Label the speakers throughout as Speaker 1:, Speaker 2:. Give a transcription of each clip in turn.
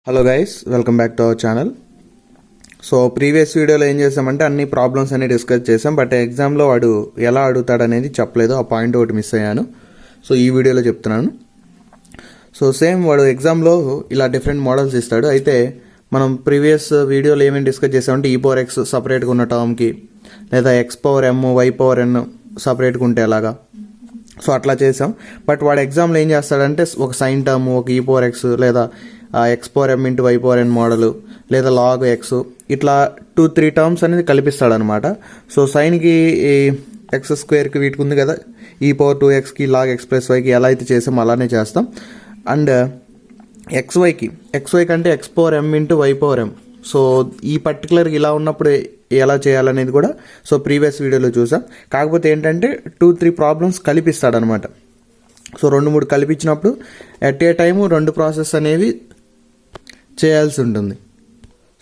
Speaker 1: Hello guys, welcome back to our channel. So previous వీడియోలో ఏం చేసామంటే అన్ని ప్రాబ్లమ్స్ అన్ని డిస్కస్ చేసాం. బట్ ఎగ్జామ్లో వాడు ఎలా అడుగుతాడు అనేది చెప్పలేదు. ఆ పాయింట్ ఒకటి మిస్ అయ్యాను. సో ఈ వీడియోలో చెప్తున్నాను. సో సేమ్ వాడు ఎగ్జామ్లో ఇలా డిఫరెంట్ మోడల్స్ ఇస్తాడు. అయితే మనం ప్రీవియస్ వీడియోలో ఏమేమి డిస్కస్ చేసామంటే e⁴x సపరేట్గా ఉన్న టర్మ్కి, లేదా x⁴m y⁴n సపరేట్గా ఉంటే ఎలాగా, సో అట్లా చేసాం. బట్ వాడు ఎగ్జామ్లో ఏం చేస్తాడంటే ఒక సైన్ టర్మ్, ఒక e⁴x లేదా x⁴m × y⁴n మోడల్, లేదా log x, ఇట్లా 2-3 టర్మ్స్ అనేది కల్పిస్తాడనమాట. సో సైన్కి x² వీటికి ఉంది కదా, e⁴2xకి log x+yకి ఎలా అయితే చేసాం అలానే చేస్తాం. అండ్ xyకి అంటే x⁴m × y⁴m. సో ఈ పర్టికులర్గా ఇలా ఉన్నప్పుడు ఎలా చేయాలనేది కూడా సో ప్రీవియస్ వీడియోలో చూసాం. కాకపోతే ఏంటంటే 2-3 ప్రాబ్లమ్స్ కలిపిస్తాడనమాట. సో 2-3 కలిపించినప్పుడు ఎట్ ఏ టైము 2 ప్రాసెస్ అనేవి చేయాల్సి ఉంటుంది.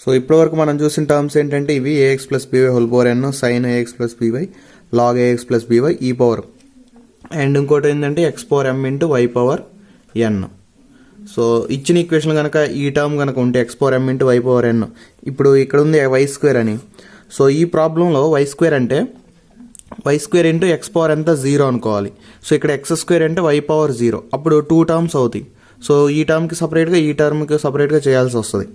Speaker 1: సో ఇప్పటివరకు మనం చూసిన టర్మ్స్ ఏంటంటే ఇవి ax + by⁴n, sin ax + by, log ax + by, e power. And ఇంకోటి ఏంటంటే x⁴m × y⁴n. సో ఇచ్చిన ఈక్వేషన్ కనుక ఈ టర్మ్ కనుక ఉంటే x⁴m × y⁴n, ఇప్పుడు ఇక్కడ ఉంది y² అని. సో ఈ ప్రాబ్లంలో y² అంటే y² × x⁴ ఎంత 0 అనుకోవాలి. సో ఇక్కడ x² అంటే y⁴0, అప్పుడు 2 టర్మ్స్ అవుతాయి. సో ఈ టర్మ్కి సపరేట్గా ఈ టర్మ్కి సపరేట్గా చేయాల్సి వస్తుంది.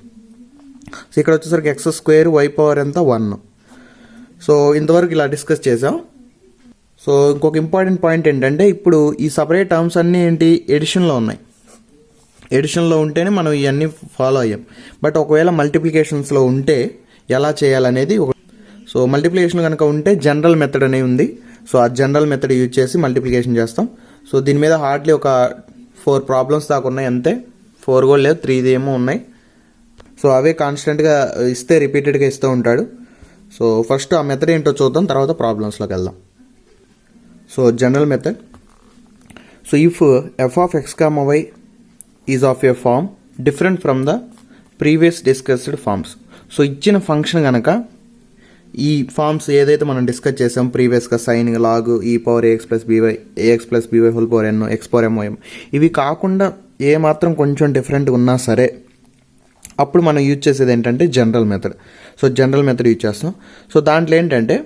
Speaker 1: సో ఇక్కడ వచ్చేసరికి x² y⁴ ఎంత 1. సో ఇంతవరకు ఇలా డిస్కస్ చేసాం. సో ఇంకొక ఇంపార్టెంట్ పాయింట్ ఏంటంటే ఇప్పుడు ఈ సపరేట్ టర్మ్స్ అన్నీ ఏంటి, ఎడిషన్లో ఉన్నాయి. ఎడిషన్లో ఉంటేనే మనం ఇవన్నీ ఫాలో అయ్యాం. బట్ ఒకవేళ మల్టిప్లికేషన్స్లో ఉంటే ఎలా చేయాలనేది సో మల్టిప్లికేషన్ కనుక ఉంటే జనరల్ మెథడ్ అనేది ఉంది. సో ఆ జనరల్ మెథడ్ యూజ్ చేసి మల్టిప్లికేషన్ చేస్తాం. సో దీని మీద హార్డ్లీ ఒక 4 ప్రాబ్లమ్స్ దాకా ఉన్నాయి అంతే. 4 కూడా లేదు, 3 ఏమో ఉన్నాయి. సో అవే కాన్స్టెంట్గా ఇస్తే రిపీటెడ్గా ఇస్తూ ఉంటాడు. సో ఫస్ట్ ఆ మెథడ్ ఏంటో చూద్దాం, తర్వాత ప్రాబ్లమ్స్లోకి వెళ్దాం. So general method. So if f(x, y) is of a form different from the previous discussed forms. So ఇచ్చిన ఫంక్షన్ కనుక ఈ ఫార్మ్స్ ఏదైతే మనం డిస్కస్ చేసాం ప్రీవియస్గా, sign, log, e⁴ax + by, ax + by⁴n, x⁴m, ఇవి కాకుండా ఏ మాత్రం కొంచెం డిఫరెంట్ ఉన్నా సరే అప్పుడు మనం యూజ్ చేసేది ఏంటంటే general method. So general method use చేస్తాం. సో దాంట్లో ఏంటంటే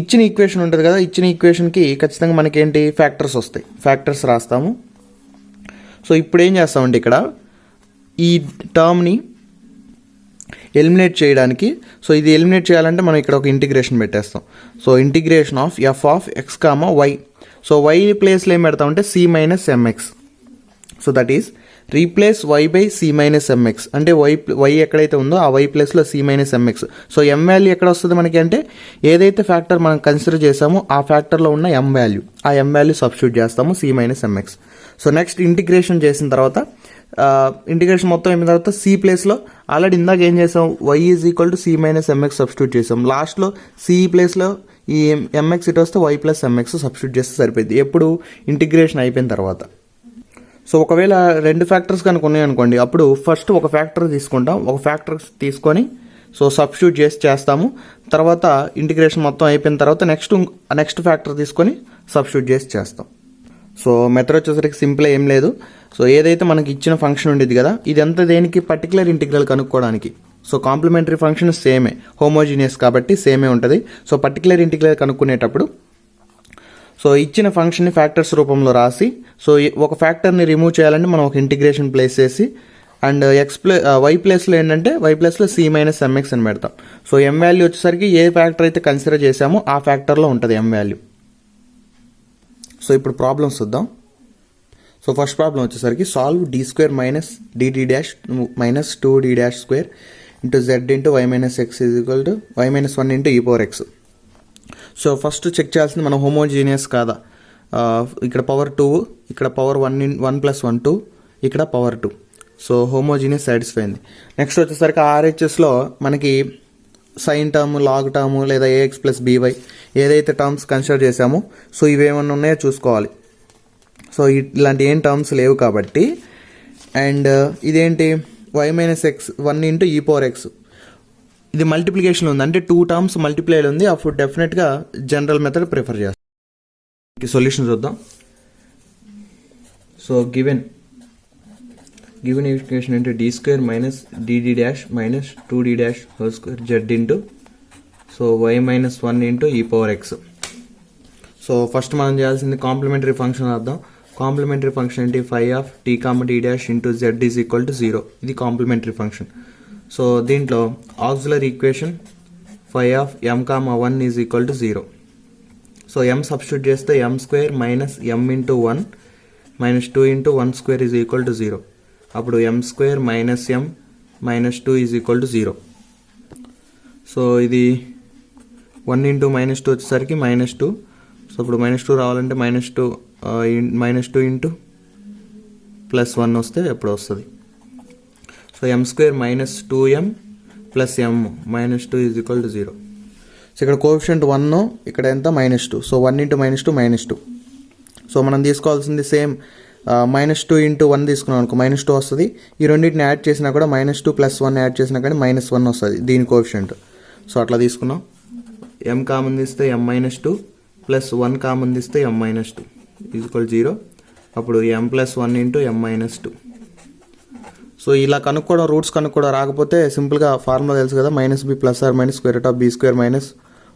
Speaker 1: ఇచ్చిన ఈక్వేషన్ ఉంటుంది కదా, ఇచ్చిన ఈక్వేషన్కి ఖచ్చితంగా మనకేంటి ఫ్యాక్టర్స్ వస్తాయి. ఫ్యాక్టర్స్ రాస్తాము. సో ఇప్పుడు ఏం చేస్తామంటే ఇక్కడ ఈ టర్మ్ని ఎలిమినేట్ చేయడానికి, సో ఇది ఎలిమినేట్ చేయాలంటే మనం ఇక్కడ ఒక ఇంటిగ్రేషన్ పెట్టేస్తాం. So integration of f(x, y). So y ప్లేస్లో ఏం పెడతామంటే c - mx. So that is replace y by c - mx. అంటే y ఎక్కడైతే ఉందో ఆ y ప్లేస్లో c - mx. So m value ఎక్కడ వస్తుంది మనకి అంటే ఏదైతే ఫ్యాక్టర్ మనం కన్సిడర్ చేసామో ఆ ఫ్యాక్టర్లో ఉన్న m వాల్యూ, ఆ m వాల్యూ సబ్స్టిట్యూట్ చేస్తాము c - mx. So next integration చేసిన తర్వాత ఇంటిగ్రేషన్ మొత్తం అయిన తర్వాత సి ప్లేస్లో ఆల్రెడీ ఇందాక ఏం చేసాం, y = c - mx సబ్స్టిట్యూట్ చేసాం. లాస్ట్లో సి ప్లేస్లో ఈ mx ఇటు వస్తే y + mx సబ్స్టిట్యూట్ చేస్తే సరిపోయింది. ఎప్పుడు ఇంటిగ్రేషన్ అయిపోయిన తర్వాత. సో ఒకవేళ 2 ఫ్యాక్టర్స్ కనుక ఉన్నాయనుకోండి, అప్పుడు ఫస్ట్ ఒక ఫ్యాక్టర్ తీసుకుంటాం. ఒక ఫ్యాక్టర్ తీసుకొని సో సబ్స్టిట్యూట్ చేస్తాము. తర్వాత ఇంటిగ్రేషన్ మొత్తం అయిపోయిన తర్వాత నెక్స్ట్ ఫ్యాక్టర్ తీసుకొని సబ్స్టిట్యూట్ చేస్తాం. సో మెథడ్ వచ్చేసరికి సింపుల్ ఏం లేదు. సో ఏదైతే మనకి ఇచ్చిన ఫంక్షన్ ఉండేది కదా, ఇదంతా దేనికి పర్టికులర్ ఇంటిగ్రల్ కనుక్కోవడానికి. సో కాంప్లిమెంటరీ ఫంక్షన్ సేమే, హోమోజీనియస్ కాబట్టి సేమే ఉంటుంది. సో పర్టికులర్ ఇంటిగ్రల్ కనుక్కునేటప్పుడు సో ఇచ్చిన ఫంక్షన్ని ఫ్యాక్టర్స్ రూపంలో రాసి, సో ఒక ఫ్యాక్టర్ని రిమూవ్ చేయాలంటే మనం ఒక ఇంటిగ్రేషన్ ప్లేస్ చేసి, అండ్ y ప్లేస్లో ఏంటంటే y ప్లేస్లో c - mx అని పెడతాం. సో m వాల్యూ వచ్చేసరికి ఏ ఫ్యాక్టర్ అయితే కన్సిడర్ చేసామో ఆ ఫ్యాక్టర్లో ఉంటుంది m వాల్యూ. సో ఇప్పుడు ప్రాబ్లమ్స్ చూద్దాం. సో ఫస్ట్ ప్రాబ్లం వచ్చేసరికి solve d² - dt - 2d² into z into y - x = y - 1 into e⁴x. So first check చేయాల్సింది మనం హోమోజీనియస్ కాదా. ఇక్కడ పవర్ 2, ఇక్కడ పవర్ 1 + 1 2, ఇక్కడ పవర్ 2. సో హోమోజీనియస్ సాటిస్ఫై అయింది. నెక్స్ట్ వచ్చేసరికి RHSలో మనకి సైన్ టర్మ్, లాగ్ టర్మ్, లేదా ax + by ఏదైతే టర్మ్స్ కన్సిడర్ చేసామో సో ఇవేమన్నా ఉన్నాయో చూసుకోవాలి. సో ఇలాంటి ఏం టర్మ్స్ లేవు కాబట్టి. అండ్ ఇదేంటి y - x 1 ఇంటూ e⁴x. ఇది మల్టిప్లికేషన్ ఉంది, అంటే 2 టర్మ్స్ మల్టిప్లైడ్ ఉంది. అప్పుడు డెఫినెట్గా జనరల్ మెథడ్ ప్రిఫర్ చేస్తాం. సొల్యూషన్ చూద్దాం. సో గివెన్ గివెన్ ఈక్వేషన్ అంటే d square minus dd dash minus 2d dash whole square z into so y minus 1 into ఈ పవర్ x. సో ఫస్ట్ మనం చేయాల్సింది కాంప్లిమెంటరీ ఫంక్షన్ రాద్దాం. కాంప్లిమెంటరీ ఫంక్షన్ ఏంటి? Phi of T comma D dash into Z is equal to 0. ఇది complementary function. So దీంట్లో auxiliary equation phi of M comma 1 is equal to 0. So M substitute చేస్తే ఎం square minus M into 1 minus 2 into 1 square is equal to 0. అప్పుడు ఎం square minus M minus 2 is equal to 0. So ఇది 1 into minus 2 వచ్చేసరికి minus 2. So ఇప్పుడు minus 2 రావాలంటే minus 2 into plus 1 వస్తే ఎప్పుడు వస్తుంది. So m square minus 2m plus m minus 2 is equal to 0. So ఇక్కడ coefficient 1, ఇక్కడ ఎంత minus 2. So 1 into minus 2 minus 2. So మనం తీసుకోవాల్సింది సేమ్ మైనస్ 2 ఇంటూ 1 తీసుకున్నాం అనుకో మైనస్ 2 వస్తుంది. ఈ రెండింటిని యాడ్ చేసినా కూడా మైనస్ 2 ప్లస్ 1 యాడ్ చేసినా కానీ మైనస్ 1 వస్తుంది దీని కోఎఫిషియంట్. సో అట్లా తీసుకున్నాం. ఎం కామన్ తీస్తే ఎం మైనస్ 2 ప్లస్ 1 కామన్ తీస్తే ఎం మైనస్ 2 ఈక్వల్ 0. అప్పుడు M plus 1 into M minus 2. So ఇలా కనుక్కోవడం, రూట్స్ కనుక్కోవడం రాకపోతే సింపుల్గా ఫార్ములా తెలుసు కదా, minus B plus or minus square root of B square minus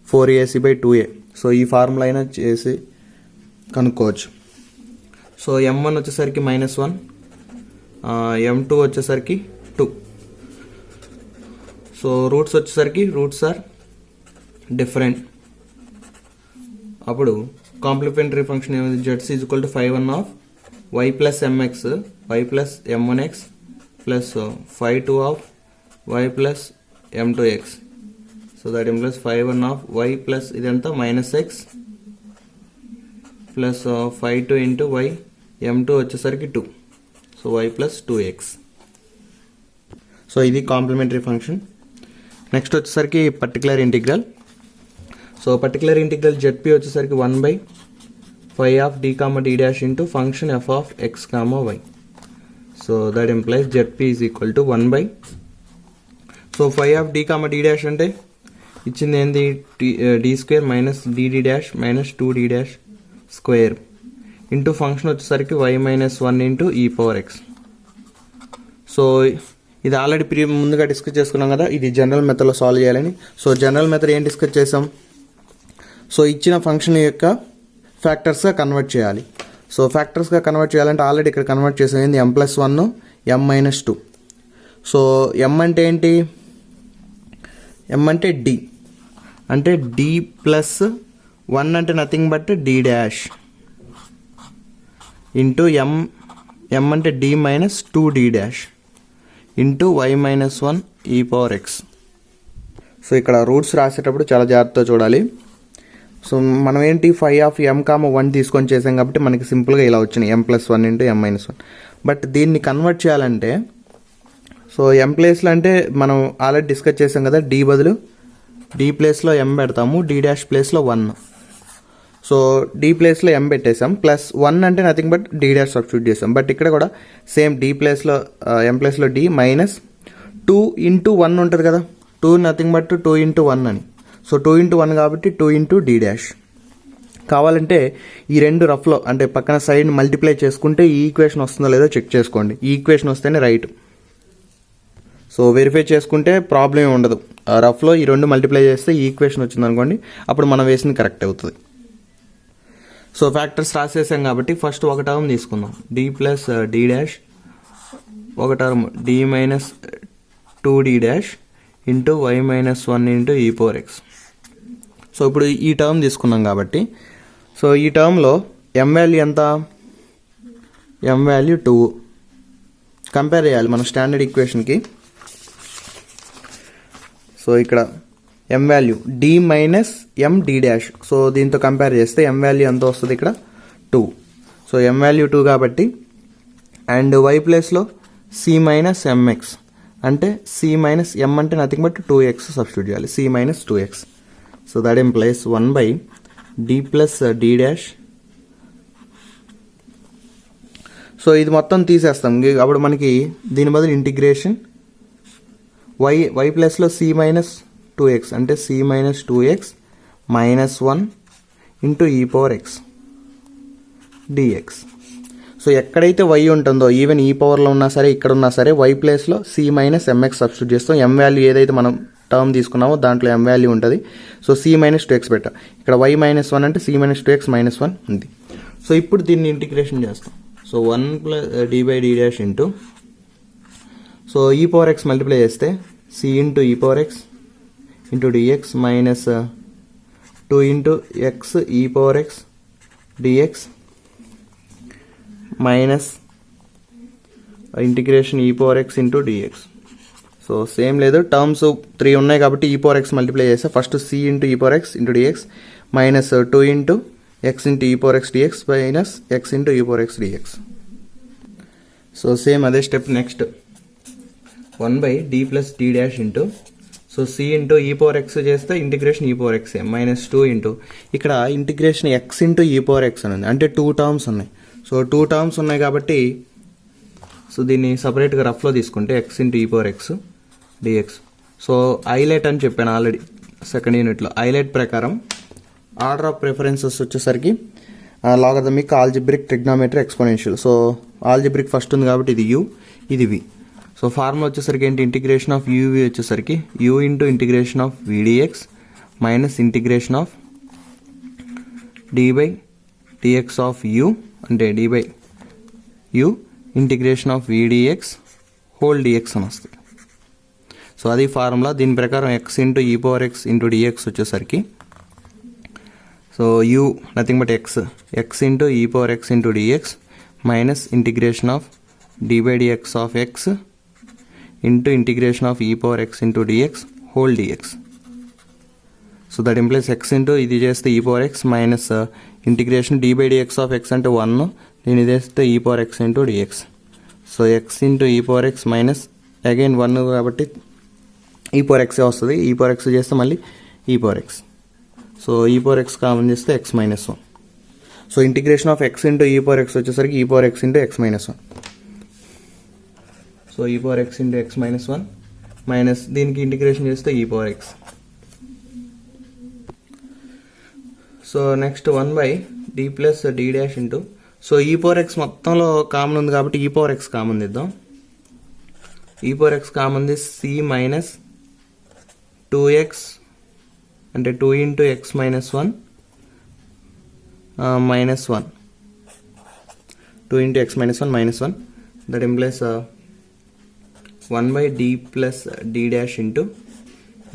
Speaker 1: 4ac/2a. So ఈ ఫార్ములా అయినా చేసి కనుక్కోవచ్చు. సో m1 వచ్చేసరికి మైనస్ 1, m2 వచ్చేసరికి 2. సో రూట్స్ వచ్చేసరికి రూట్స్ ఆర్ డిఫరెంట్. అప్పుడు కాంప్లిమెంటరీ ఫంక్షన్ ఏమైంది? జెడ్స్ is equal to 5(1) of y plus mx y plus m1x plus 5(2) of y plus m2x. So that implies 5(1) of y plus ఇదంతా minus x plus 5(2) into y m2 వచ్చేసరికి 2. So y plus 2x. So ఇది complementary function. Next వచ్చేసరికి particular integral. So particular integral Z P వచ్చేసరికి 1/5 of D comma D dash into function F of X comma Y. So that implies ZP is equal to 1/. So 5 of D comma D dash అంటే ఇచ్చింది ఏంది? D square minus DD dash minus 2d dash square into function వచ్చేసరికి y minus 1 into ఈ power X. So ఇది already ముందుగా discuss చేసుకున్నాం కదా, ఇది జనరల్ మెథడ్లో సాల్వ్ చేయాలని. సో జనరల్ మెథడ్ ఏం డిస్కస్ చేసాం? సో ఇచ్చిన ఫంక్షన్ యొక్క ఫ్యాక్టర్స్గా కన్వర్ట్ చేయాలి. సో ఫ్యాక్టర్స్గా కన్వర్ట్ చేయాలంటే ఆల్రెడీ ఇక్కడ కన్వర్ట్ చేసాం. ఏంది? m plus 1 m minus 2. So m అంటే ఏంటి? m అంటే d, అంటే d ప్లస్ 1 అంటే nothing but d dash into m అంటే d minus 2d dash into y minus 1 ఈ పవర్ ఎక్స్. సో ఇక్కడ రూట్స్ రాసేటప్పుడు చాలా జాగ్రత్తగా చూడాలి. సో మనం ఏంటి 5 ఆఫ్ m కామ 1 తీసుకొని చేసాం కాబట్టి మనకి సింపుల్గా ఇలా వచ్చినాయి m plus 1 into m minus 1. But దీన్ని కన్వర్ట్ చేయాలంటే సో m ప్లేస్లో అంటే మనం ఆల్రెడీ డిస్కస్ చేసాం కదా, d బదులు d ప్లేస్లో m పెడతాము, d డాష్ ప్లేస్లో 1. సో d ప్లేస్లో m పెట్టేసాం, ప్లస్ 1 అంటే nothing but d dash substitute చేసాం. బట్ ఇక్కడ కూడా సేమ్ d ప్లేస్లో m ప్లేస్లో d మైనస్ 2 ఇంటూ 1 ఉంటుంది కదా, 2 నథింగ్ బట్ 2 ఇంటూ 1 అని. సో 2 ఇంటూ 1 కాబట్టి 2 ఇంటూ d డాష్. కావాలంటే ఈ రెండు రఫ్లో అంటే పక్కన సైడ్ మల్టిప్లై చేసుకుంటే ఈ ఈక్వేషన్ వస్తుందో లేదో చెక్ చేసుకోండి. ఈ ఈక్వేషన్ వస్తేనే రైట్. సో వెరిఫై చేసుకుంటే ప్రాబ్లం ఉండదు. రఫ్లో ఈ రెండు మల్టిప్లై చేస్తే ఈ ఈక్వేషన్ వచ్చింది అనుకోండి, అప్పుడు మనం వేసింది కరెక్ట్ అవుతుంది. సో ఫ్యాక్టర్స్ రాసేసాం కాబట్టి ఫస్ట్ ఒక టర్మ్ తీసుకుందాం, d ప్లస్ d డాష్, ఒక term d minus 2d dash into y minus 1 into ఈ పవర్ ఎక్స్. సో ఇప్పుడు ఈ టర్మ్ తీసుకున్నాం కాబట్టి సో ఈ టర్మ్లో m వాల్యూ ఎంత? m value 2. కంపేర్ చేయాలి మన స్టాండర్డ్ ఈక్వేషన్కి. సో ఇక్కడ m value d minus m d dash. So దీంతో కంపేర్ చేస్తే m వాల్యూ ఎంత వస్తుంది? ఇక్కడ 2. సో m వాల్యూ 2 కాబట్టి అండ్ y ప్లేస్లో c మైనస్ mx అంటే c మైనస్ m అంటే నథింగ్ బట్ 2x సబ్స్టిట్యూట్ చేయాలి, c minus 2x. So that implies 1/d plus d dash. So ఇది మొత్తం తీసేస్తాం, అప్పుడు మనకి దీని బదులు ఇంటిగ్రేషన్ y ప్లస్లో c మైనస్ 2x అంటే c minus 2x minus 1 into ఈ power x dx. So so ఎక్కడైతే y ఉంటుందో ఈవెన్ ఈ పవర్లో ఉన్నా సరే ఇక్కడ ఉన్నా సరే y ప్లేస్లో c మైనస్ mx సబ్స్టిట్యూట్ చేస్తాం. m వాల్యూ ఏదైతే మనం టర్మ్ తీసుకున్నామో దాంట్లో m వాల్యూ ఉంటుంది. సో c మైనస్ 2x పెట్టాం. ఇక్కడ y మైనస్ 1 అంటే c మైనస్ 2x మైనస్ 1 ఉంది. సో ఇప్పుడు దీన్ని ఇంటిగ్రేషన్ చేస్తాం. So 1 plus d by d dash into so e power x multiply చేస్తే c into e power x into dx minus 2 into x e power x dx minus integration e power x into dx. So same లేదు, terms 3 ఉన్నాయి కాబట్టి e power x multiply చేస్తే first c into e power x into dx minus 2 into x into e power x dx minus x into e power x dx. So same అదే step next 1 by d plus d dash into so c into ఈ power X చేస్తే integration e power X minus 2 into ఇక్కడ integration X into ఈ power X అని ఉంది. అంటే 2 terms ఉన్నాయి. So 2 terms ఉన్నాయి కాబట్టి సో దీన్ని సపరేట్గా రఫ్లో తీసుకుంటే ఎక్స్ ఇంటూ ఈ power X dx. So ILATE అని చెప్పాను ఆల్రెడీ సెకండ్ యూనిట్లో. ఐలైట్ ప్రకారం ఆర్డర్ ఆఫ్ ప్రిఫరెన్సెస్ వచ్చేసరికి logarithmic, algebraic, trigonometry, exponential. So algebraic first ఉంది కాబట్టి ఇది u, ఇది v. సో ఫార్ములా వచ్చేసరికి ఏంటి, ఇంటిగ్రేషన్ ఆఫ్ uv వచ్చేసరికి u into integration of vdx minus integration of d by dx of u అంటే d by u integration of vdx whole dx అని వస్తుంది. సో అది ఫార్ములా. దీని ప్రకారం x ఇంటూ ఈ పవర్ x ఇంటూ dx వచ్చేసరికి so u nothing but x into ఈ power x into dx minus integration of d by dx of x into integration of e power x into dx whole dx. So that implies x into ఇది చేస్తే e power x minus integration d by dx of x అంటే 1, దీని చేస్తే e power x into dx. So x into e power x minus again 1 కాబట్టి e power x వస్తుంది. e power x చేస్తే మళ్ళీ e power x. So e power x common చేస్తే x minus 1. So integration of x into e power x వచ్చేసరికి e power x into x minus 1. So E power X into X minus 1 minus దీనికి integration చేస్తే ఈ power X. So next 1 by D plus D dash into so E power X మొత్తంలో common ఉంది కాబట్టి E power X common ఇద్దాం. E power X common the C minus 2x అంటే 2 into X minus 1 minus 1 2 into X minus 1 minus 1 that implies 1 by D plus D dash into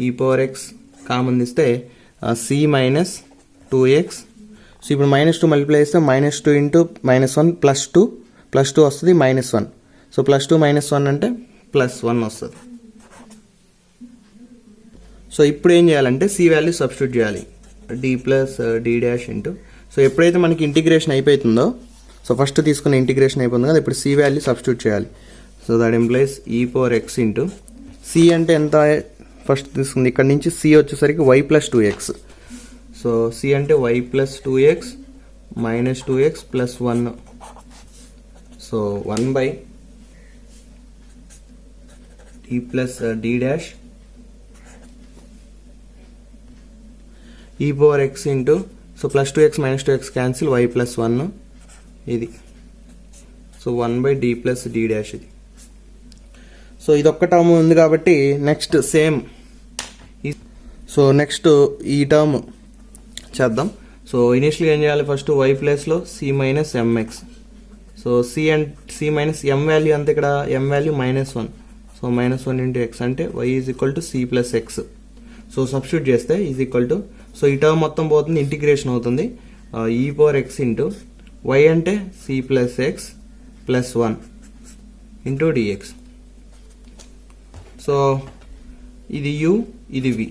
Speaker 1: ఈ power X common ఇస్తే C minus 2x. So ఇప్పుడు minus 2 multiply చేస్తే minus 2 into minus 1 plus 2 వస్తుంది minus 1. So plus 2 minus 1 అంటే plus 1 వస్తుంది. So ఇప్పుడు ఏం చేయాలంటే సి వాల్యూ సబ్స్టిట్యూట్ చేయాలి. D plus D dash into so ఎప్పుడైతే మనకి ఇంటిగ్రేషన్ అయిపోతుందో సో ఫస్ట్ తీసుకున్న ఇంటిగ్రేషన్ అయిపోతుంది కదా, ఇప్పుడు సి వాల్యూ సబ్స్టిట్యూట్ చేయాలి. So that implies e power X into C అంటే ఎంత ఫస్ట్ తీసుకుంది ఇక్కడ నుంచి సి వచ్చేసరికి y plus 2x. So C అంటే y plus 2x minus 2x plus 1. So 1 by D plus D dash e power X into so plus 2x minus 2x cancel y plus 1 ఇది. So 1 by D plus D dash ఇది. So ఇదొక్క term ఉంది కాబట్టి next same. So next ఈ term చేద్దాం. So ఇనిషియల్గా ఏం చేయాలి, ఫస్ట్ y ప్లేస్లో c minus mx. So c minus m value అంతే, ఇక్కడ m value minus 1. So minus 1 into X అంటే y is equal to c plus X. So substitute చేస్తే ఈజ్ ఈక్వల్ టు సో ఈ term మొత్తం పోతుంది, integration అవుతుంది. ఈ పవర్ ఎక్స్ ఇంటూ y అంటే c plus X plus 1 into dx. So ఇది u ఇది v.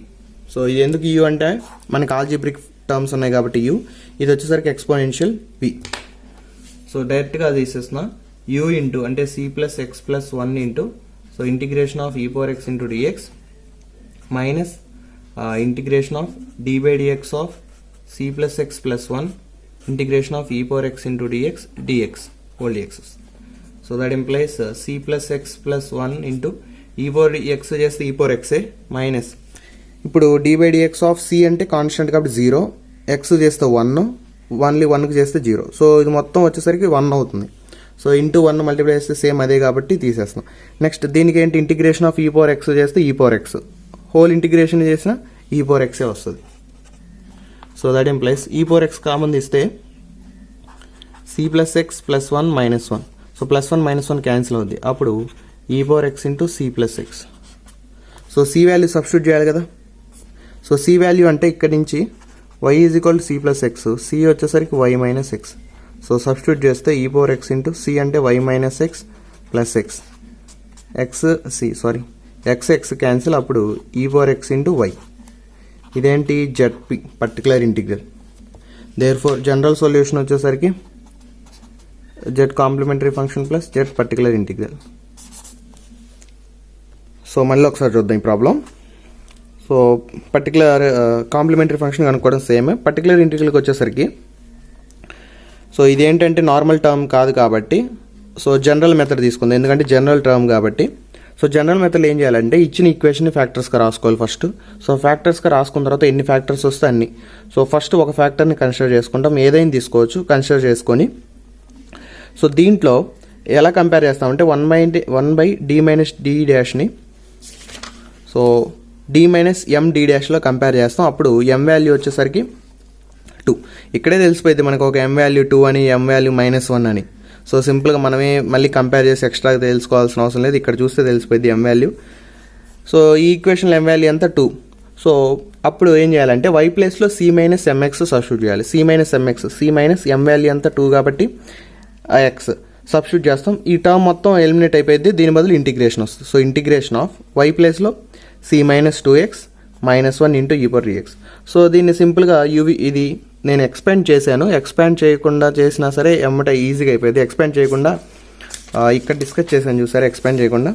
Speaker 1: సో ఇది ఎందుకు u అంటే మనకి ఆల్జిబ్రిక్ టర్మ్స్ ఉన్నాయి కాబట్టి u, ఇది వచ్చేసరికి ఎక్స్పోనెన్షియల్ v. సో డైరెక్ట్గా తీసేస్తున్నా u ఇంటూ అంటే c plus X plus 1 into so integration of e power X into dx minus integration of d by dx of c plus X plus 1 integration of e power X into dx whole dx. So that implies c plus X plus 1 into ఈ power X చేస్తే ఈ power ఎక్సే minus ఇప్పుడు d by dx of c అంటే constant కాబట్టి 0, X చేస్తే 1, only 1కి చేస్తే 0. సో ఇది మొత్తం వచ్చేసరికి 1 అవుతుంది. సో ఇంటూ 1 మల్టిప్లై చేస్తే సేమ్ అదే కాబట్టి తీసేస్తాం. నెక్స్ట్ దీనికి ఏంటి, integration of e power X చేస్తే ఈ పవర్ ఎక్స్, హోల్ ఇంటిగ్రేషన్ చేసిన ఈ పవర్ ఎక్సే వస్తుంది. So that implies E power X common తీస్తే C plus X plus 1 minus 1. So plus 1 minus 1 cancel అవుద్ది. అప్పుడు ఈ power X into C plus X. So C value substitute చేయాలి కదా. సో సి వాల్యూ అంటే ఇక్కడి నుంచి y is equal to C plus X, C వచ్చేసరికి y minus X. So substitute చేస్తే ఈ పవర్ ఎక్స్ ఇంటూ సి అంటే y minus X plus X, X X cancel. అప్పుడు ఈ పవర్ ఎక్స్ ఇంటూ వై. ఇదేంటి, Z P particular integral. Therefore general solution వచ్చేసరికి Z complementary function plus Z particular integral. So మళ్ళీ ఒకసారి చూద్దాం ఈ problem. So particular complementary function కనుక్కోవడం same. Particular ఇంటిగ్రల్కి వచ్చేసరికి సో ఇదేంటంటే నార్మల్ టర్మ్ కాదు కాబట్టి సో జనరల్ మెథడ్ తీసుకుంది, ఎందుకంటే జనరల్ టర్మ్ కాబట్టి. సో జనరల్ మెథడ్లో ఏం చేయాలంటే ఇచ్చిన ఈక్వేషన్ని ఫ్యాక్టర్స్గా రాసుకోవాలి ఫస్ట్. సో ఫ్యాక్టర్స్గా రాసుకున్న తర్వాత ఎన్ని ఫ్యాక్టర్స్ వస్తే అన్ని. సో ఫస్ట్ ఒక ఫ్యాక్టర్ని కన్సిడర్ చేసుకుంటాం, ఏదైనా తీసుకోవచ్చు కన్సిడర్ చేసుకొని. సో దీంట్లో ఎలా కంపేర్ చేస్తామంటే 1/d మైనస్ d డాష్ని so d minus m d డాష్లో కంపేర్ చేస్తాం. అప్పుడు m వాల్యూ వచ్చేసరికి 2. ఇక్కడే తెలిసిపోయింది మనకు ఒక m వాల్యూ 2 అని, m వాల్యూ -1 అని. సో సింపుల్గా మనమే మళ్ళీ కంపేర్ చేసి ఎక్స్ట్రా తెలుసుకోవాల్సిన అవసరం లేదు, ఇక్కడ చూస్తే తెలిసిపోయింది m వాల్యూ. సో ఈ ఈక్వేషన్లో m వాల్యూ ఎంత 2. సో అప్పుడు ఏం చేయాలంటే y ప్లేస్లో c మైనస్ mx సబ్స్టిట్యూట్ చేయాలి. c minus mx, c minus m value ఎంత 2 కాబట్టి ఆ ఎక్స్ సబ్స్టిట్యూట్ చేస్తాం. ఈ టర్మ్ మొత్తం ఎలిమినేట్ అయిపోయింది, దీని బదులు ఇంటిగ్రేషన్ వస్తుంది. సో ఇంటిగ్రేషన్ ఆఫ్ y ప్లేస్లో c minus 2x minus 1 into ఈ పవర్ dx. సో దీన్ని సింపుల్గా ఇది నేను ఎక్స్పాండ్ చేశాను, ఎక్స్పాండ్ చేయకుండా చేసినా సరే ఎమ్మట ఈజీగా అయిపోయింది. ఎక్స్పాండ్ చేయకుండా ఇక్కడ డిస్కస్ చేశాను చూసారా, ఎక్స్పాండ్ చేయకుండా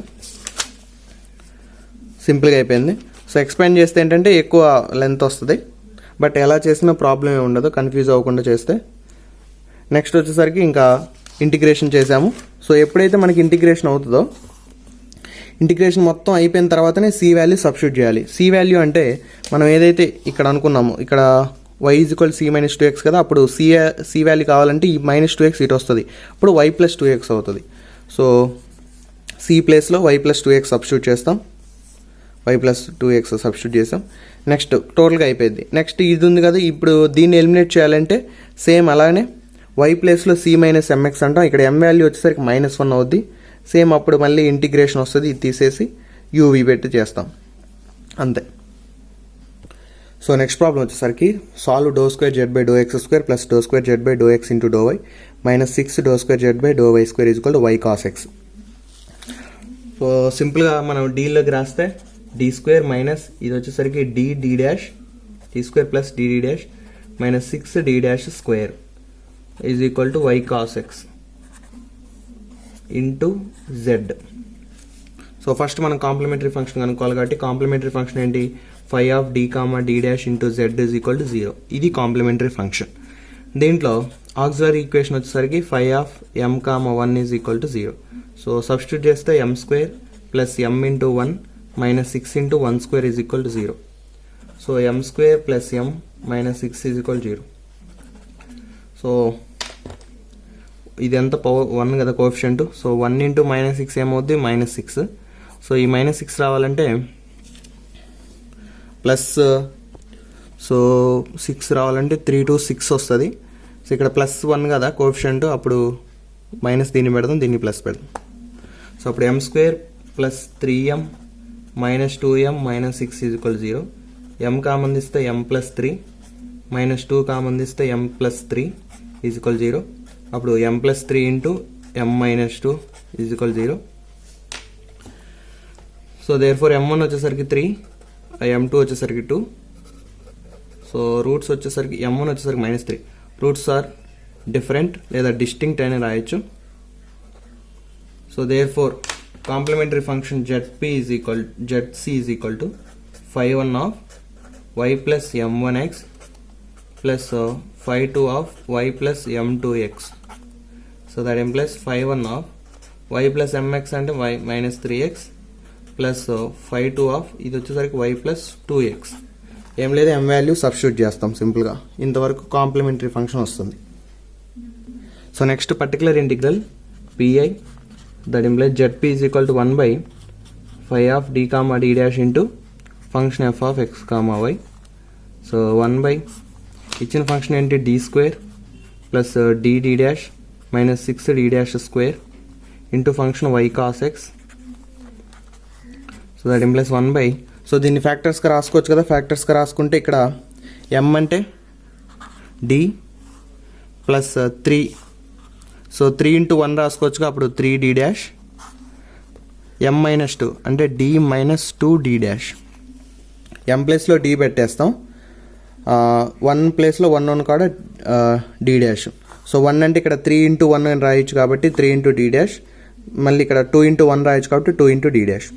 Speaker 1: సింపుల్గా అయిపోయింది. సో ఎక్స్పాండ్ చేస్తే ఏంటంటే ఎక్కువ లెంత్ వస్తుంది, బట్ ఎలా చేసినా ప్రాబ్లం ఏమి ఉండదు కన్ఫ్యూజ్ అవ్వకుండా చేస్తే. నెక్స్ట్ వచ్చేసరికి ఇంకా ఇంటిగ్రేషన్ చేసాము. సో ఎప్పుడైతే మనకి ఇంటిగ్రేషన్ అవుతుందో, ఇంటిగ్రేషన్ మొత్తం అయిపోయిన తర్వాతనే సి వాల్యూ సబ్స్టిట్యూట్ చేయాలి. సి వాల్యూ అంటే మనం ఏదైతే ఇక్కడ అనుకున్నామో, ఇక్కడ y is equal c minus 2x కదా, అప్పుడు సి వాల్యూ కావాలంటే ఈ -2x ఇటు వస్తుంది, అప్పుడు y ప్లస్ 2x అవుతుంది. సో సి ప్లేస్లో y ప్లస్ 2x సబ్స్టిట్యూట్ చేస్తాం, y ప్లస్ 2x సబ్స్టిట్యూట్ చేస్తాం. నెక్స్ట్ టోటల్గా అయిపోయింది. నెక్స్ట్ ఇది ఉంది కదా, ఇప్పుడు దీన్ని ఎలిమినేట్ చేయాలంటే సేమ్ అలానే y ప్లేస్లో c మైనస్ mx అంటాం. ఇక్కడ m వాల్యూ వచ్చేసరికి -1 అవుద్ది. సేమ్ అప్పుడు మళ్ళీ ఇంటిగ్రేషన్ వస్తుంది, ఇది తీసేసి uv పెట్టి చేస్తాం అంతే. సో నెక్స్ట్ ప్రాబ్లం వచ్చేసరికి solve do square Z by do X square plus do square Z by do X into do Y minus 6 do square Z by do Y square is equal to Y cos X. So సింపుల్గా మనం డీలోకి రాస్తే D square minus ఇది వచ్చేసరికి D dash, D square plus D dash minus 6 D dash square is equal to Y cos X into Z. So first మనం complementary function కనుక్కోవాలి కాబట్టి complementary function ఏంటి, phi of D comma D dash into Z is equal to 0. ఇది complementary function. దీంట్లో auxiliary equation వచ్చేసరికి phi of m comma 1 is equal to 0. So substitute చేస్తే ఎం square plus m into 1 minus 6 into 1 square is equal to 0. So m square plus m minus 6 is equal 0. So ఇది ఎంత power 1 కదా coefficient. So 1 into -6 ఏమవుద్ది, -6. So ఈ -6 రావాలంటే plus, so 6 రావాలంటే 3 to 6 వస్తుంది. So ఇక్కడ +1 కదా కోఎఫిషియంట్, అప్పుడు మైనస్ దీన్ని పెడదాం, దీన్ని ప్లస్ పెడదాం. సో అప్పుడు ఎం square plus 3m minus 2m minus 6 is equal 0. M common తీస్తే m ప్లస్ 3 మైనస్ 2 కామన్ తీస్తే m ప్లస్ 3 ఈజ్ ఈక్వల్ 0. అప్పుడు m plus 3 into m minus 2 is equal 0. So therefore m1 వచ్చేసరికి 3, m2 వచ్చేసరికి 2. So roots వచ్చేసరికి m1 వచ్చేసరికి -3. Roots are different లేదా distinct అని రాయొచ్చు. So therefore complementary function zp is equal zc is equal to 5(1) of y plus m1x plus 5(2) of y plus m2x. So that implies 5(1) of y plus mx అంటే y minus 3x plus 5(2) of ఇది వచ్చేసరికి y plus 2x. ఏం లేదు, m value substitute చేస్తాం సింపుల్గా. ఇంతవరకు complementary function వస్తుంది. So next particular integral pi, that implies zp is equal to 1 by phi of d comma d dash into function f of x comma y. So 1 by ఇచ్చిన function ఏంటి d square plus d dash minus 6 d dash square into function y cos x. So that implies 1 by, so దీన్ని ఫ్యాక్టర్స్గా రాసుకోవచ్చు కదా. ఫ్యాక్టర్స్గా రాసుకుంటే ఇక్కడ m అంటే d plus 3, so 3 into 1 రాసుకోవచ్చుగా, అప్పుడు 3d dash, m minus 2 అంటే d minus 2d dash. m ప్లేస్లో d పెట్టేస్తాం, 1 ప్లేస్లో 1 కూడా d dash. సో 1 అంటే ఇక్కడ 3 ఇంటూ 1 అని రాయొచ్చు కాబట్టి 3 ఇంటూ d dash, మళ్ళీ ఇక్కడ 2 ఇంటూ 1 రాయొచ్చు కాబట్టి 2 ఇంటూ d dash.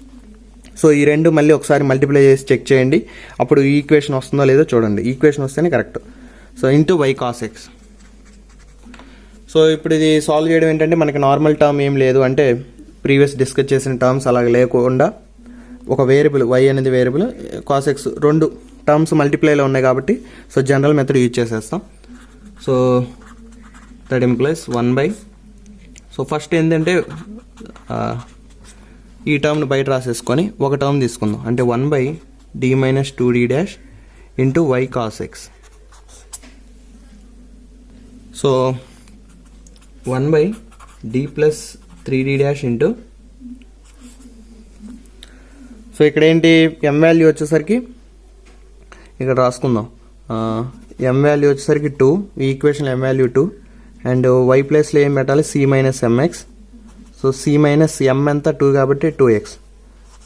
Speaker 1: సో ఈ రెండు మళ్ళీ ఒకసారి మల్టిప్లై చేసి చెక్ చేయండి, అప్పుడు ఈ ఈక్వేషన్ వస్తుందో లేదో చూడండి. ఈక్వేషన్ వస్తేనే correct. So into y cos x. So ఇప్పుడు ఇది సాల్వ్ చేయడం ఏంటంటే మనకి నార్మల్ టర్మ్ ఏం లేదు, అంటే ప్రీవియస్ డిస్కస్ చేసిన టర్మ్స్ అలాగే లేకుండా ఒక వేరియబుల్ y అనేది వేరియబుల్, cos x రెండు టర్మ్స్ మల్టిప్లైలో ఉన్నాయి కాబట్టి సో జనరల్ మెథడ్ యూజ్ చేసేస్తాం. So that implies 1 by, so first ఏంటంటే ఈ టర్మ్ని బయట రాసేసుకొని ఒక టర్మ్ తీసుకుందాం, అంటే 1 by d minus 2d dash into y cos x. So 1 by d plus 3d dash into, so ఇక్కడ ఏంటి m వాల్యూ వచ్చేసరికి ఇక్కడ రాసుకుందాం, m వాల్యూ వచ్చేసరికి 2, ఈ equation m value 2 and y ప్లేస్లో ఏం పెట్టాలి c minus mx. So c minus m ఎంత 2 కాబట్టి 2x,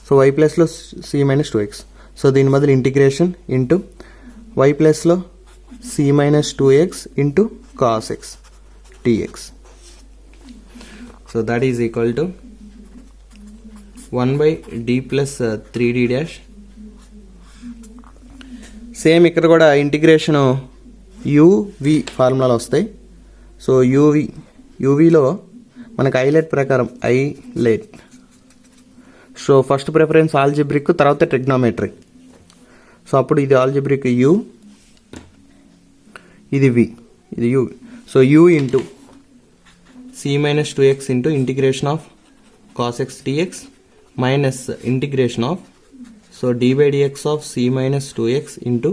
Speaker 1: సో y ప్లేస్లో c మైనస్ 2x. సో దీని బదులు ఇంటిగ్రేషన్ ఇంటూ y ప్లేస్లో c minus 2x into cos x dx. So that is equal to 1 by d plus 3d dash. Same ఇక్కడ కూడా integration uv ఫార్ములాలు వస్తాయి. So యూవీలో మనకు islet ప్రకారం islet, so first preference algebraic, తర్వాత trigonometric. So అప్పుడు ఇది algebraic u, ఇది v, ఇది u. So u into c minus 2x into integration of cos x dx minus integration of, so d by dx of c minus 2x into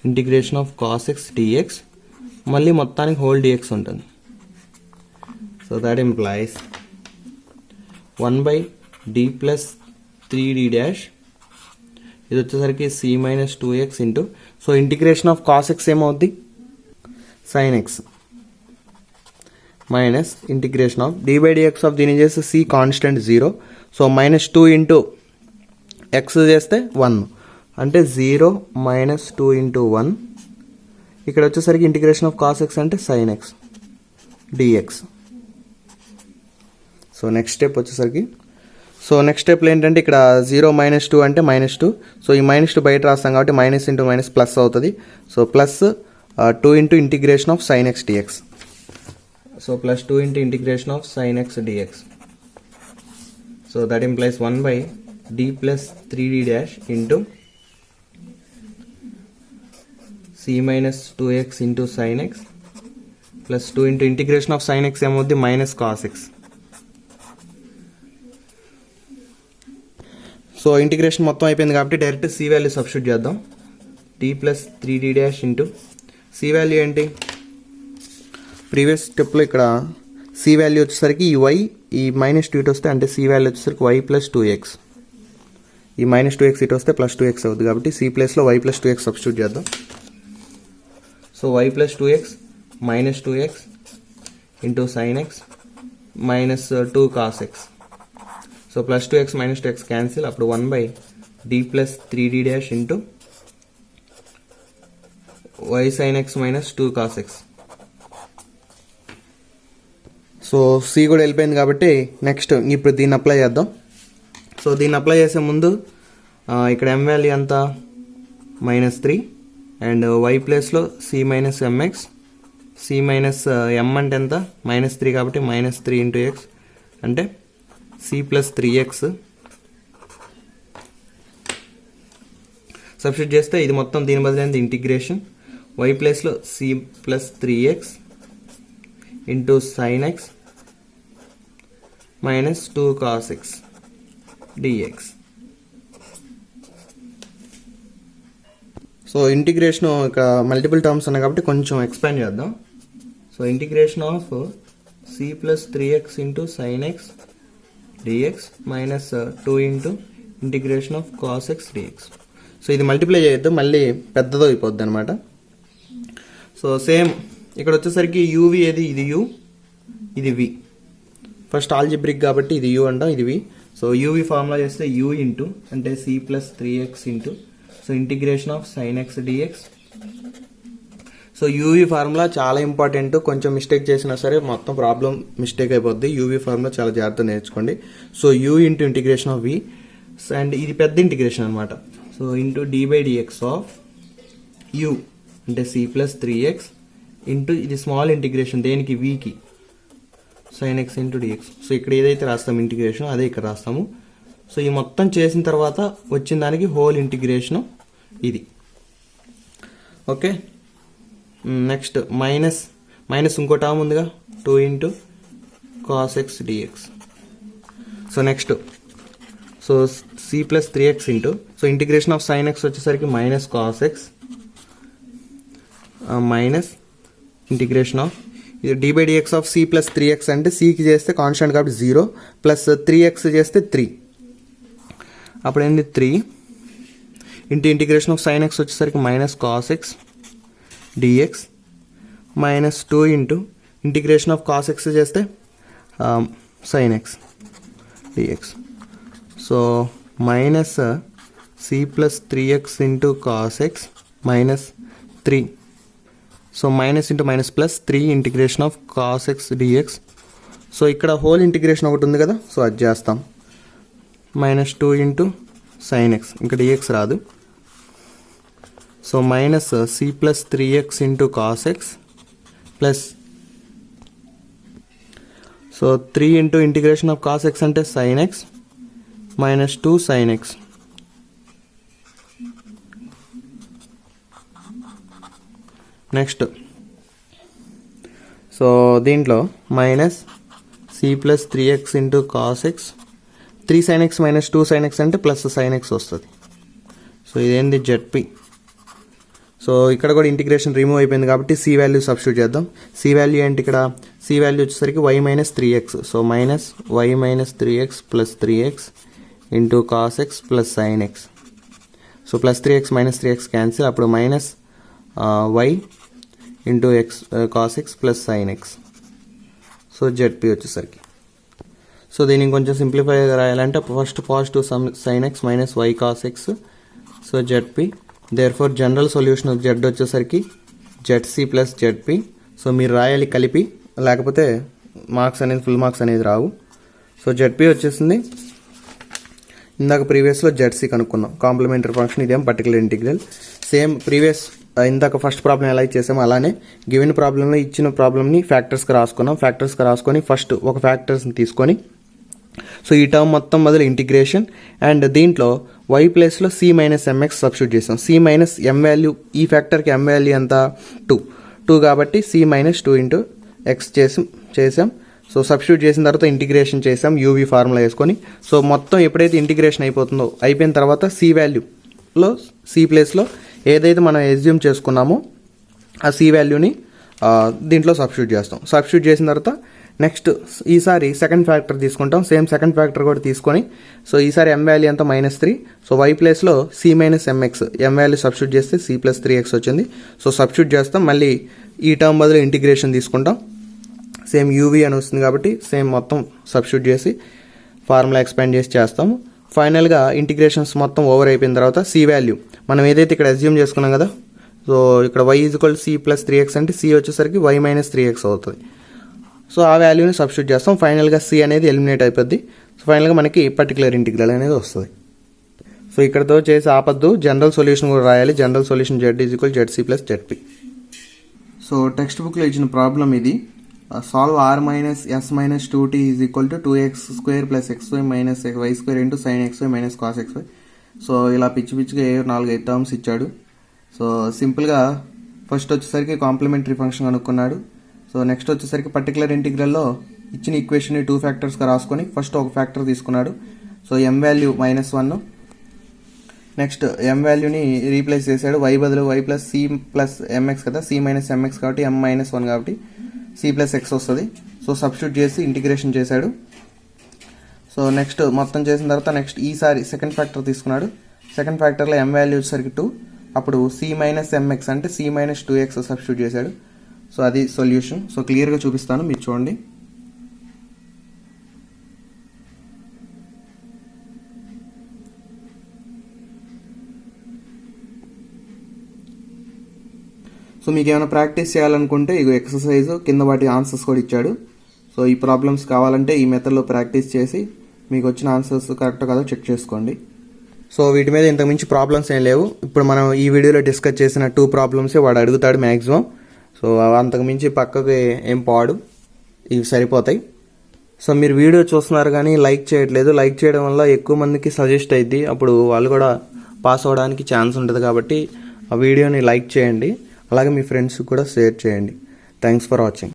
Speaker 1: integration of cos x dx, మళ్ళీ మొత్తానికి whole dx ఉంటుంది. So that implies 1 by d plus 3d dash, ఇది వచ్చేసరికి c minus 2x into, so integration of cos x ఏమవుద్ది sin x minus integration of d by dx of, దీని చేస్తే c constant 0, so minus 2 into x చేస్తే 1, అంటే 0 minus 2 into 1. ఇక్కడ వచ్చేసరికి integration of cos x అంటే sin x dx. So next step వచ్చేసరికి, so next స్టెప్లో ఏంటంటే ఇక్కడ 0 మైనస్ 2 అంటే మైనస్ 2, సో ఈ మైనస్ 2 బయట రాస్తాం కాబట్టి మైనస్ ఇంటూ మైనస్ ప్లస్ అవుతుంది. So plus 2 into integration of sin x dx. So plus 2 into integration of sin x dx. So that implies 1 by d plus 3d dash into c minus 2x into sin x plus 2 into integration of sin x ఏమవుద్ది minus cos x. So integration మొత్తం అయిపోయింది కాబట్టి direct c value substitute చేద్దాం, d plus 3d dash into c value ఏంటి, previous స్టెప్లో ఇక్కడ c value వచ్చేసరికి ఈ y, ఈ మైనస్ 2 ఇటు వస్తే అంటే c వాల్యూ వచ్చేసరికి y ప్లస్ 2x, ఈ మైనస్ 2x ఇటు వస్తే ప్లస్ 2x అవుతుంది కాబట్టి c ప్లేస్లో y ప్లస్ 2x సబ్స్టిట్యూట్ చేద్దాం. So y plus 2x minus 2x into sin x minus 2 cos x. So plus 2x minus 2x cancel, అప్పుడు 1 by d plus 3d dash into y sin x minus 2 cos x. So c కూడా వెళ్ళిపోయింది కాబట్టి next ఇప్పుడు దీన్ని apply చేద్దాం. So దీన్ని apply చేసే ముందు ఇక్కడ m వాల్యూ ఎంత -3 అండ్ y ప్లేస్లో c minus mx, c minus m అంటే ఎంత -3 కాబట్టి -3 ఇంటూ x అంటే c ప్లస్ 3x. సబ్స్టిట్యూట్ చేస్తే ఇది మొత్తం దీని బదులైంది ఇంటిగ్రేషన్ y ప్లేస్లో c plus 3x into sin x minus 2 cos x dx. So integration ఒక మల్టిపుల్ టర్మ్స్ ఉన్నాయి కాబట్టి కొంచెం ఎక్స్పాండ్ చేద్దాం. So integration of c plus 3x into sine X dx minus 2 into integration of cos x dx. So ఇది multiply చేయొద్దు, మళ్ళీ పెద్దదో అయిపోద్ది అనమాట. సో సేమ్ ఇక్కడ వచ్చేసరికి యూవి ఏది, ఇది యూ, ఇది వి. ఫస్ట్ ఆల్జిబ్రిక్ కాబట్టి ఇది యూ అంటాం, ఇది వి. సో యూవి ఫార్ములా చేస్తే యూ ఇంటూ అంటే c plus 3x into so integration of sine X dx. So UV formula చాలా ఇంపార్టెంట్, కొంచెం మిస్టేక్ చేసినా సరే మొత్తం ప్రాబ్లం మిస్టేక్ అయిపోద్ది. యూవి ఫార్ములా చాలా జాగ్రత్తగా నేర్చుకోండి. So U into integration of V and ఇది పెద్ద ఇంటిగ్రేషన్ అనమాట. So into D by dx of U అంటే c ప్లస్ 3x ఇంటూ ఇది స్మాల్ ఇంటిగ్రేషన్ దేనికి, వికి, sine X into DX. So ఇక్కడ ఏదైతే రాస్తాము ఇంటిగ్రేషన్ అదే ఇక్కడ రాస్తాము. సో ఈ మొత్తం చేసిన తర్వాత వచ్చిన దానికి హోల్ ఇంటిగ్రేషను ఇది. ఓకే, నెక్స్ట్ మైనస్ ఇంకో టర్మ్ ఉందిగా 2 into cos x dx. So next so c plus 3x into so integration of sine x వచ్చేసరికి minus cos x minus integration of ఇది d by dx of c plus 3x అంటే cకి చేస్తే constant కాబట్టి 0 plus 3x చేస్తే 3, అప్పుడు ఏంది 3 into integration of sine x వచ్చేసరికి minus cos x dx minus 2 into integration of cos x చేస్తే sine X dx. So minus c plus 3x into cos x minus 3. So minus into minus plus 3 integration of cos x dx. So ఇక్కడ whole integration ఒకటి ఉంది కదా, so అది చేస్తాం. Minus 2 into sine x, ఇంకా dx రాదు. So minus c plus 3x into cos x plus so 3 into integration of cos x అంటే sine x minus 2 sine x. Next so దీంట్లో minus c plus 3x into cos x 3 sine x minus 2 sine x అంటే plus sine x వస్తుంది. So ఇదేంది zp. So ఇక్కడ కూడా integration remove అయిపోయింది కాబట్టి c value substitute చేద్దాం. సి వాల్యూ ఏంటి, ఇక్కడ సి వాల్యూ వచ్చేసరికి y minus 3x. So minus y minus 3x plus 3x into cos x plus sine x. So plus 3x minus 3x cancel, అప్పుడు minus y into x cos x plus sine x. So zp వచ్చేసరికి so దీనికి కొంచెం simplify రాయాలంటే first positive sine x minus y cos X. So zp therefore general solution z వచ్చేసరికి జెడ్సి plus ZP. So మీరు రాయాలి కలిపి, లేకపోతే మార్క్స్ అనేది ఫుల్ మార్క్స్ అనేది రావు. సో జెడ్పి వచ్చేసింది. ఇందాక ప్రీవియస్లో జెడ్సి కనుక్కున్నాం, కాంప్లిమెంటరీ ఫంక్షన్, ఇదేం పర్టికులర్ ఇంటిగ్రల్. సేమ్ ప్రీవియస్ ఇందాక ఫస్ట్ ప్రాబ్లం ఎలా చేసామో అలానే గివెన్ ప్రాబ్లంలో ఇచ్చిన ప్రాబ్లమ్ని ఫ్యాక్టర్స్కి రాసుకున్నాం. ఫ్యాక్టర్స్కి రాసుకొని ఫస్ట్ ఒక ఫ్యాక్టర్స్ని తీసుకొని సో ఈ టర్మ్ మొత్తం బదులు ఇంటిగ్రేషన్ అండ్ దీంట్లో y ప్లేస్లో c మైనస్ mx సబ్స్టిట్యూట్ చేసాం. c మైనస్ m వాల్యూ, ఈ ఫ్యాక్టర్కి m వాల్యూ ఎంత 2 కాబట్టి c మైనస్ 2 ఇంటూ ఎక్స్ చేసాం. సో సబ్స్టిట్యూట్ చేసిన తర్వాత ఇంటిగ్రేషన్ చేసాం యూవీ ఫార్ములా వేసుకొని. సో మొత్తం ఎప్పుడైతే ఇంటిగ్రేషన్ అయిపోతుందో అయిపోయిన తర్వాత c వాల్యూలో c ప్లేస్లో ఏదైతే మనం ఎస్యూమ్ చేసుకున్నామో ఆ c వాల్యూని దీంట్లో సబ్స్టిట్యూట్ చేస్తాం. సబ్స్టిట్యూట్ చేసిన తర్వాత నెక్స్ట్ ఈసారి సెకండ్ ఫ్యాక్టర్ తీసుకుంటాం. సేమ్ సెకండ్ ఫ్యాక్టర్ కూడా తీసుకొని సో ఈసారి m వాల్యూ ఎంత -3. సో y ప్లేస్లో c minus mx, m value substitute చేస్తే c ప్లస్ 3x వచ్చింది. సో సబ్స్టిట్యూట్ చేస్తాం, మళ్ళీ ఈ టర్మ్ బదులు ఇంటిగ్రేషన్ తీసుకుంటాం. సేమ్ యూవీ అని వస్తుంది కాబట్టి సేమ్ మొత్తం సబ్స్టిట్యూట్ చేసి ఫార్ములా ఎక్స్పాండ్ చేసి చేస్తాము. ఫైనల్గా ఇంటిగ్రేషన్స్ మొత్తం ఓవర్ అయిపోయిన తర్వాత c వాల్యూ మనం ఏదైతే ఇక్కడ అజ్యూమ్ చేసుకున్నాం కదా, సో ఇక్కడ y equal c plus 3x అంటే c వచ్చేసరికి y మైనస్ 3x అవుతుంది. సో ఆ వాల్యూని సబ్స్టిట్యూట్ చేస్తాం. ఫైనల్గా c అనేది ఎలిమినేట్ అయిపోద్ది. సో ఫైనల్గా మనకి పర్టికులర్ ఇంటిగ్రల్ అనేది వస్తుంది. సో ఇక్కడతో చేసి ఆపద్దు, జనరల్ సొల్యూషన్ కూడా రాయాలి. General solution z equal zc plus zp. So text బుక్లో ఇచ్చిన ప్రాబ్లం ఇది. Solve r minus s minus 2t is equal to 2x² plus xy minus y² into sine xy minus cos xy. So ఇలా పిచ్చి పిచ్చిగా 4-5 terms ఇచ్చాడు. So సింపుల్గా first వచ్చేసరికి complementary function కనుక్కున్నాడు. So next వచ్చేసరికి పర్టికులర్ ఇంటిగ్రల్లో ఇచ్చిన ఈక్వేషన్ని 2 ఫ్యాక్టర్స్గా రాసుకొని ఫస్ట్ ఒక ఫ్యాక్టర్ తీసుకున్నాడు. So m value -1, next m వాల్యూని రీప్లేస్ చేశాడు. y బదులు y plus c plus mx కదా, c మైనస్ mx కాబట్టి m -1 కాబట్టి c ప్లస్ x వస్తుంది. సో సబ్స్టిట్యూట్ చేసి ఇంటిగ్రేషన్ చేశాడు. సో నెక్స్ట్ మొత్తం చేసిన తర్వాత నెక్స్ట్ ఈసారి సెకండ్ ఫ్యాక్టర్ తీసుకున్నాడు. సెకండ్ ఫ్యాక్టర్లో m వాల్యూ వచ్చేసరికి 2, అప్పుడు c మైనస్ mx అంటే c మైనస్ 2x సబ్స్టిట్యూట్ చేశాడు. సో అది సొల్యూషన్. సో క్లియర్గా చూపిస్తాను, మీరు చూడండి. సో మీకు ఏమైనా ప్రాక్టీస్ చేయాలనుకుంటే ఇగో ఎక్సర్సైజ్ కింద వాటి ఆన్సర్స్ కూడా ఇచ్చాడు. సో ఈ ప్రాబ్లమ్స్ కావాలంటే ఈ మెథడ్లో ప్రాక్టీస్ చేసి మీకు వచ్చిన ఆన్సర్స్ కరెక్ట్ కాదో చెక్ చేసుకోండి. సో వీటి మీద ఇంతకుమించి ప్రాబ్లమ్స్ ఏం లేవు. ఇప్పుడు మనం ఈ వీడియోలో డిస్కస్ చేసిన 2 ప్రాబ్లమ్సే వాడు అడుగుతాడు మ్యాక్సిమం. సో అంతకుమించి పక్కకి ఏం పోడు, ఇవి సరిపోతాయి. సో మీరు వీడియో చూస్తున్నారు కానీ లైక్ చేయట్లేదు. లైక్ చేయడం వల్ల ఎక్కువ మందికి సజెస్ట్ అయ్యిద్ది, అప్పుడు వాళ్ళు కూడా పాస్ అవ్వడానికి ఛాన్స్ ఉంటుంది. కాబట్టి ఆ వీడియోని లైక్ చేయండి, అలాగే మీ ఫ్రెండ్స్కి కూడా షేర్ చేయండి. Thanks for watching.